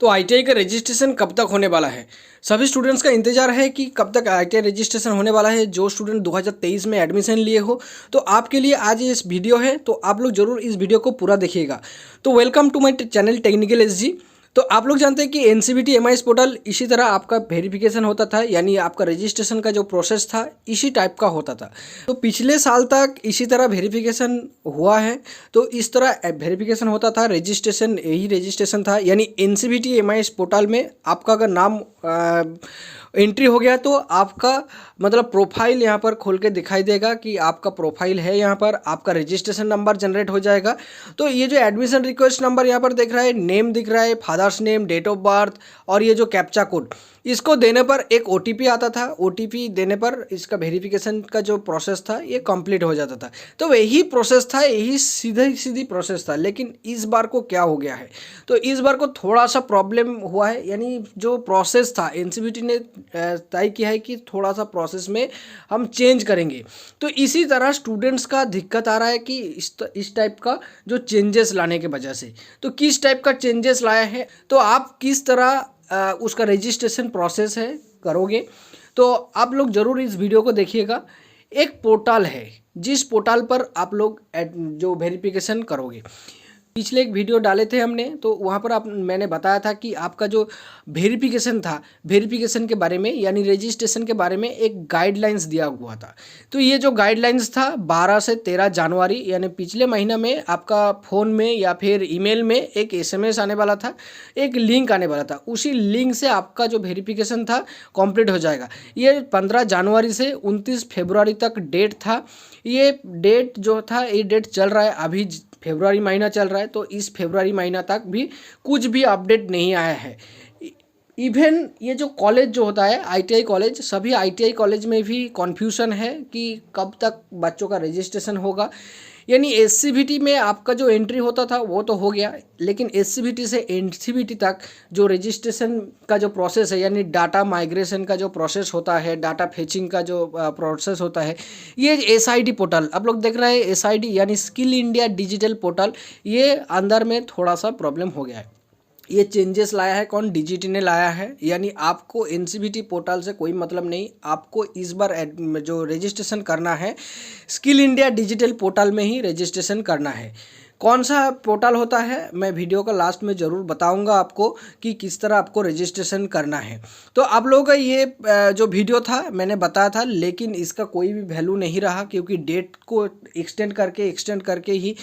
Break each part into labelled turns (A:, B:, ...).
A: तो आईटीआई का रजिस्ट्रेशन कब तक होने वाला है? सभी स्टूडेंट्स का इंतजार है कि कब तक आईटीआई रजिस्ट्रेशन होने वाला है। जो स्टूडेंट 2023 में एडमिशन लिए हो तो आपके लिए आज ये इस वीडियो है, तो आप लोग जरूर इस वीडियो को पूरा देखिएगा। तो welcome to my channel technical SG. तो आप लोग जानते हैं कि एनसीवीटी एमआईएस पोर्टल इसी तरह आपका वेरिफिकेशन होता था, यानी आपका रजिस्ट्रेशन का जो प्रोसेस था इसी टाइप का होता था। तो पिछले साल तक इसी तरह वेरिफिकेशन हुआ है। तो इस तरह वेरिफिकेशन होता था, रजिस्ट्रेशन यही रजिस्ट्रेशन था, यानी एनसीवीटी एमआईएस पोर्टल में आपका अगर नाम एंट्री हो गया तो आपका मतलब प्रोफाइल यहाँ पर खोल के दिखाई देगा कि आपका प्रोफाइल है, यहाँ पर आपका रजिस्ट्रेशन नंबर जनरेट हो जाएगा। तो ये जो एडमिशन रिक्वेस्ट नंबर यहाँ पर दिख रहा है, नेम दिख रहा है, father's name, date of birth और ये जो कैप्चा कोड, इसको देने पर एक ओटीपी आता था। ओटीपी देने पर इसका वेरिफिकेशन का जो प्रोसेस था ये कंप्लीट हो जाता था। तो यही प्रोसेस था, यही सीधी प्रोसेस था। लेकिन इस बार को क्या हो गया है, तो इस बार को थोड़ा सा प्रॉब्लम हुआ है, यानी जो प्रोसेस था एनसीवीटी ने तय किया है कि थोड़ा सा प्रोसेस में हम चेंज करेंगे। तो इसी तरह स्टूडेंट्स का दिक्कत आ रहा है कि इस टाइप का जो चेंजेस लाने के वजह से, तो किस टाइप का चेंजेस लाया है, तो आप किस तरह उसका रजिस्ट्रेशन प्रोसेस है करोगे, तो आप लोग ज़रूर इस वीडियो को देखिएगा। एक पोर्टल है जिस पोर्टल पर आप लोग जो वेरिफिकेशन करोगे, पिछले एक वीडियो डाले थे हमने, तो वहाँ पर मैंने बताया था कि आपका जो वेरिफिकेशन था, वेरिफिकेशन के बारे में यानी रजिस्ट्रेशन के बारे में एक गाइडलाइंस दिया हुआ था। तो ये जो गाइडलाइंस था 12 से 13 जनवरी यानी पिछले महीना में आपका फ़ोन में या फिर ईमेल में एक एसएमएस आने वाला था, एक लिंक आने वाला था। उसी लिंक से आपका जो वेरिफिकेशन था कंप्लीट हो जाएगा। ये 15 जनवरी से 29 फरवरी तक डेट था। ये डेट जो था ये डेट चल रहा है, अभी फरवरी महीना चल रहा है, तो इस फरवरी महीना तक भी कुछ भी अपडेट नहीं आया है। इवन ये जो कॉलेज जो होता है आईटीआई कॉलेज, सभी आईटीआई कॉलेज में भी कन्फ्यूज़न है कि कब तक बच्चों का रजिस्ट्रेशन होगा। यानी एससीवीटी में आपका जो एंट्री होता था वो तो हो गया, लेकिन एससीवीटी से एनसीवीटी तक जो रजिस्ट्रेशन का जो प्रोसेस है, यानी डाटा माइग्रेशन का जो प्रोसेस होता है, डाटा फेचिंग का जो प्रोसेस होता है, ये एसआईडी पोर्टल आप लोग देख रहे हैं, एसआईडी यानी स्किल इंडिया डिजिटल पोर्टल, ये अंदर में थोड़ा सा प्रॉब्लम हो गया है। ये चेंजेस लाया है कौन? डीजीटी ने लाया है। यानी आपको एनसीवीटी पोर्टल से कोई मतलब नहीं, आपको इस बार जो रजिस्ट्रेशन करना है स्किल इंडिया डिजिटल पोर्टल में ही रजिस्ट्रेशन करना है। कौन सा पोर्टल होता है मैं वीडियो का लास्ट में ज़रूर बताऊंगा आपको कि किस तरह आपको रजिस्ट्रेशन करना है। तो आप लोगों का ये जो वीडियो था मैंने बताया था, लेकिन इसका कोई भी वैल्यू नहीं रहा, क्योंकि डेट को एक्सटेंड करके ही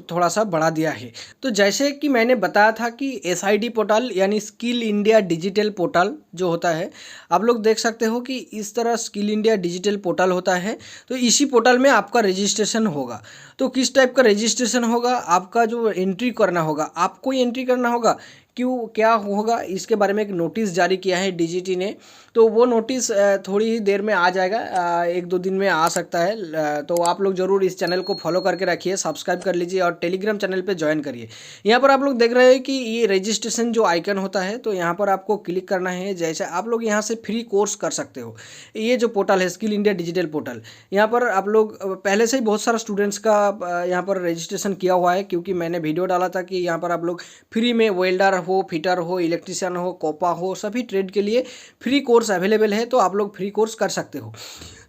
A: थोड़ा सा बढ़ा दिया है। तो जैसे कि मैंने बताया था कि एसआईडी पोर्टल यानी स्किल इंडिया डिजिटल पोर्टल जो होता है, आप लोग देख सकते हो कि इस तरह स्किल इंडिया डिजिटल पोर्टल होता है। तो इसी पोर्टल में आपका रजिस्ट्रेशन होगा। तो किस टाइप का रजिस्ट्रेशन होगा, आपका जो एंट्री करना होगा, आपको ही एंट्री करना होगा। क्यों, क्या होगा, इसके बारे में एक नोटिस जारी किया है डीजीटी ने। तो वो नोटिस थोड़ी ही देर में आ जाएगा, 1-2 दिन में आ सकता है। तो आप लोग ज़रूर इस चैनल को फॉलो करके रखिए, सब्सक्राइब कर लीजिए और टेलीग्राम चैनल पे ज्वाइन करिए। यहाँ पर आप लोग देख रहे हैं कि ये रजिस्ट्रेशन जो आइकन होता है, तो यहाँ पर आपको क्लिक करना है। जैसे आप लोग यहाँ से फ्री कोर्स कर सकते हो। ये जो पोर्टल है स्किल इंडिया डिजिटल पोर्टल, यहाँ पर आप लोग पहले से ही बहुत सारा स्टूडेंट्स का यहाँ पर रजिस्ट्रेशन किया हुआ है, क्योंकि मैंने वीडियो डाला था कि यहाँ पर आप लोग फ्री में वेल्डर हो, फिटर हो, इलेक्ट्रिशियन हो, कोपा हो, सभी ट्रेड के लिए फ्री कोर्स अवेलेबल है। तो आप लोग फ्री कोर्स कर सकते हो।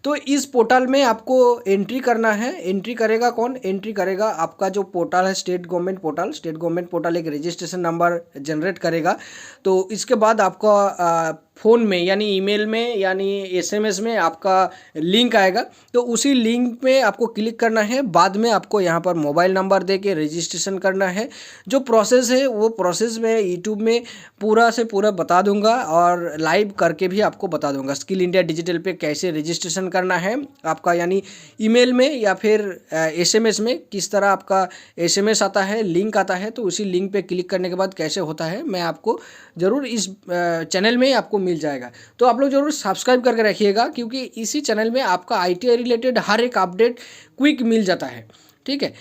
A: तो इस पोर्टल में आपको एंट्री करना है। एंट्री करेगा कौन? एंट्री करेगा आपका जो पोर्टल है state government portal. State government portal एक रजिस्ट्रेशन नंबर जनरेट करेगा। तो इसके बाद आपका फ़ोन में यानी ईमेल में यानी एसएमएस में आपका लिंक आएगा। तो उसी लिंक में आपको क्लिक करना है। बाद में आपको यहाँ पर मोबाइल नंबर दे के रजिस्ट्रेशन करना है। जो प्रोसेस है वो प्रोसेस मैं यूट्यूब में पूरा से पूरा बता दूंगा और लाइव करके भी आपको बता दूंगा। स्किल इंडिया डिजिटल पे कैसे रजिस्ट्रेशन करना है आपका, यानी ईमेल में या फिर एसएमएस में किस तरह आपका एसएमएस आता है, लिंक आता है, तो उसी लिंक पे क्लिक करने के बाद कैसे होता है मैं आपको ज़रूर इस चैनल में आपको मिल जाएगा। तो आप लोग ज़रूर सब्सक्राइब करके रखिएगा, क्योंकि इसी चैनल में आपका आईटीआई रिलेटेड हर एक अपडेट क्विक मिल जाता है। ठीक है।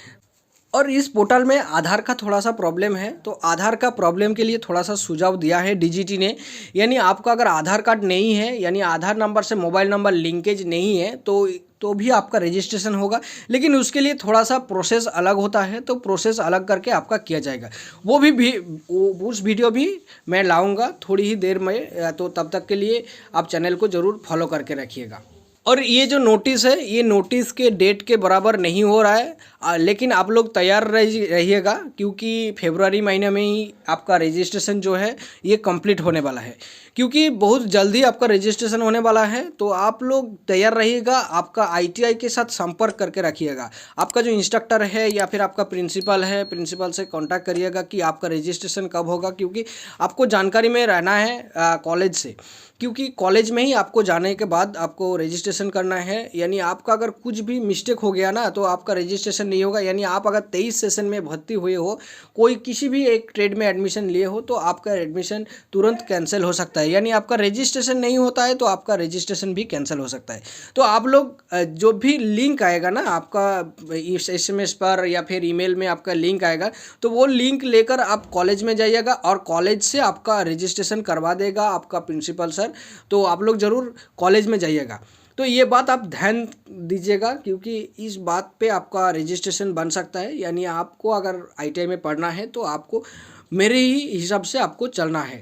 A: और इस पोर्टल में आधार का थोड़ा सा प्रॉब्लम है, तो आधार का प्रॉब्लम के लिए थोड़ा सा सुझाव दिया है डीजीटी ने। यानी आपका अगर आधार कार्ड नहीं है, यानी आधार नंबर से मोबाइल नंबर लिंकेज नहीं है, तो तो भी आपका रजिस्ट्रेशन होगा, लेकिन उसके लिए थोड़ा सा प्रोसेस अलग होता है, तो प्रोसेस अलग करके आपका किया जाएगा। उस वीडियो भी मैं लाऊंगा थोड़ी ही देर में, तो तब तक के लिए आप चैनल को ज़रूर फॉलो करके रखिएगा। और ये जो नोटिस है, ये नोटिस के डेट के बराबर नहीं हो रहा है, लेकिन आप लोग तैयार रहिएगा, क्योंकि फरवरी महीने में ही आपका रजिस्ट्रेशन जो है ये कंप्लीट होने वाला है, क्योंकि बहुत जल्दी आपका रजिस्ट्रेशन होने वाला है। तो आप लोग तैयार रहिएगा, आपका आईटीआई के साथ संपर्क करके रखिएगा। आपका जो इंस्ट्रक्टर है या फिर आपका प्रिंसिपल है, प्रिंसिपल से कांटेक्ट करिएगा कि आपका रजिस्ट्रेशन कब होगा, क्योंकि आपको जानकारी में रहना है कॉलेज से, क्योंकि कॉलेज में ही आपको जाने के बाद आपको रजिस्ट्रेशन करना है। यानी आपका अगर कुछ भी मिस्टेक हो गया ना, तो आपका रजिस्ट्रेशन नहीं होगा। यानी आप अगर 23 सेशन में भर्ती हुए हो, कोई किसी भी एक ट्रेड में एडमिशन लिए हो, तो आपका एडमिशन तुरंत कैंसिल हो सकता है। यानी आपका रजिस्ट्रेशन नहीं होता है तो आपका रजिस्ट्रेशन भी कैंसिल हो सकता है। तो आप लोग जो भी लिंक आएगा ना आपका SMS पर या फिर ईमेल में आपका लिंक आएगा, तो वो लिंक लेकर आप कॉलेज में जाइएगा और कॉलेज से आपका रजिस्ट्रेशन करवा देगा आपका प्रिंसिपल सर। तो आप लोग ज़रूर कॉलेज में जाइएगा। तो ये बात आप ध्यान दीजिएगा, क्योंकि इस बात पे आपका रजिस्ट्रेशन बन सकता है। यानी आपको अगर ITI में पढ़ना है तो आपको मेरे ही हिसाब से आपको चलना है।